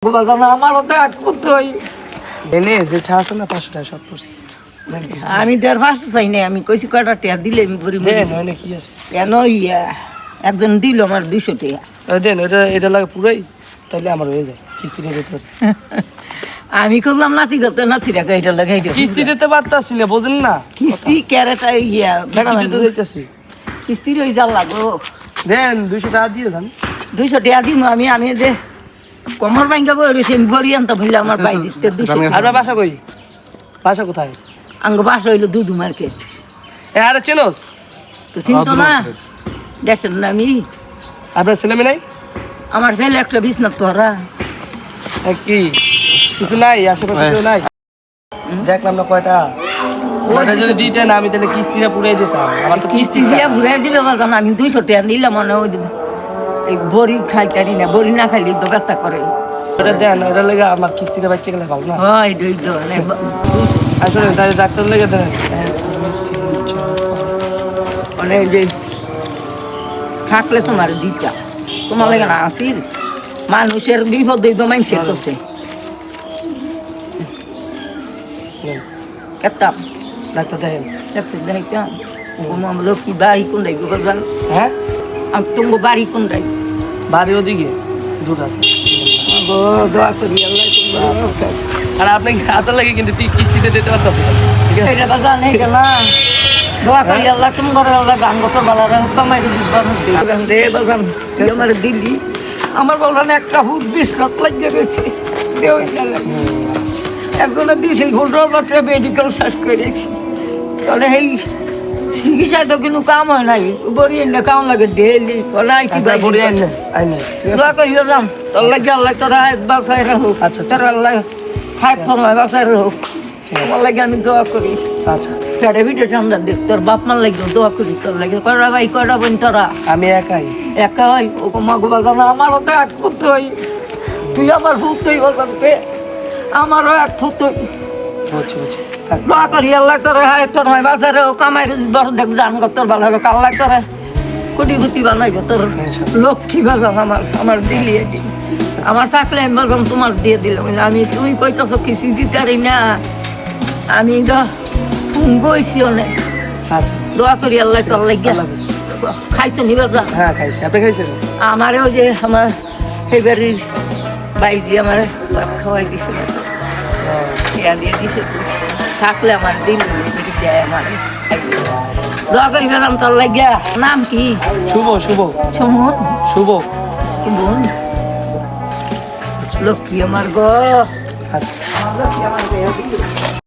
আমারও তো আট করতে হয়। এনে যেটা আছে না 500 টাকা সব করছি। আমি 1.5 চাই না, আমি কইছি কয়টা টাকা দিলে আমি বলি দেন ওই কি আছে কেন ইয়া একজন দিল আমার 200 টাকা। দেন এটা লাগে পুরাই, তাহলে আমার হয়ে যায় কিস্তিটা দিতে পারি। আমি করলাম নাতি করতে নাতি টাকা এটা লাগাই দিও। কিস্তি দিতে পারতাছি না, বুঝেন না? কিস্তি ক্যারেটা ইয়া বেড়া কিস্তি দিতে দিতেছি। কিস্তির ওই জাল লাগো দেন 200 টাকা দিয়ে যান। 200 টাকা দিব আমি যে কমর ভাঙ্গা বই রয়েছে আমি বড়ি আনতাম হইলে আমার বাই জিততে 200। আপনার বাসা কই? বাসা কোথায়? আঙ্গ বাসা হইলো দুধু মার্কেট। এ আরে চেনোস? তো চিনতো না দেশের নামি। আপনার ছেলে মেয়ে নাই? আমার ছেলে একটা বিছনাত পড়া। কি কিছু নাই আশেপাশে কেউ নাই? দেখলাম না কয়টা। ওটা যদি দিতেন আমি তাহলে কিস্তিটা পুরাই দিতাম। আমার তো কিস্তি দিয়া ঘুরাই দিলে বাজান আমি 200 টাকা নিলাম মনে ওই এই বড়ি খাইতারি না, বড়ি না খাইলে তো ব্যথা করে। ওটা দেন, ওটা লেগে আমার কিস্তিটা বাচ্চা গেলে ভালো না। হয় দুই তো আসলে তাহলে ডাক্তার লেগে দেন। মানে যে থাকলে তোমার দিতা তোমার লাগে না আসিল মানুষের বিপদ তো মানুষের করছে কেতাম ডাক্তার দেখেন। ডাক্তার দেখাইতাম লোক কি বাড়ি কোন যাই গোবরজান। হ্যাঁ আমি তোমার বাড়ি কোন যাই? বাড়ি ওদিকে দূর আছে। দোয়া করি আল্লাহ তোমার আর আপনি হাতের লাগে কিন্তু কিস্তিতে দিতে পারতেছেন না, ঠিক আছে? এটা বাজান এটা না দোয়া করি আল্লাহ তুমি ঘরে আল্লাহ গান গত বালারা কামাই দিবান রে বাজান আমার দিল্লি আমার বাজান একটা হুদ 20 লাখ লাগিয়ে রয়েছে একজনে দিয়েছিল 15 মেডিকেল শেষ করেছি। তাহলে এই চিকিৎসায় তো কিন্তু কাম হয় নাই, বড়ি এনে কাম লাগে ডেলি আইসি বড়ি আইন দোয়া করি যাম তোর লাগে আল্লাহ তোরা বাঁচাই রাখুক। আচ্ছা তোর আল্লাহ হাত ফরমায় বাঁচাই রাখুক। তোমার লাগে আমি দোয়া করি। আচ্ছা পেটে ভিটে ঠান্ডা দেখ তোর বাপ মার লাগে দোয়া করি তোর লাগে। কয়টা ভাই কয়টা বোন তোরা? আমি একাই। একা হয় ও মাগো বাজানো আমারও তো এক ফুট হই, তুই আমার ফুট হই বাজান পে আমারও এক ফুট হই। বুঝছি বুঝছি। দোয়া করি আল্লাহ তোরা হায় তোর হয় বাজারে ও কামাই বড় দেখ জান গো তোর ভালো হোক আল্লাহ তোরা কোটিপতি বানাইব তোর লক্ষ্মী বাজান আমার দিলি এটি আমার থাকলে আমি বললাম তোমার দিয়ে দিলাম। আমি তুমি কইতেছ কিছু দিতে পারি না, আমি তো ফোন বইছি অনেক। আচ্ছা দোয়া করি আল্লাহ তোর লাগে খাইছে নি বাজান? হ্যাঁ খাইছি। আপনি খাইছেন? আমারও যে আমার এই বাড়ির বাইজি আমার খাওয়াই দিছে খেয়া দিয়ে দিছে থাকলে আমার দিন দেয় আমার দোয়া করি গেলাম তোর লাগিয়া। নাম কি? শুভ শুভ সুমন শুভ। সুমন লক্ষ্মী আমার গো। আচ্ছা লক্ষ্মী আমার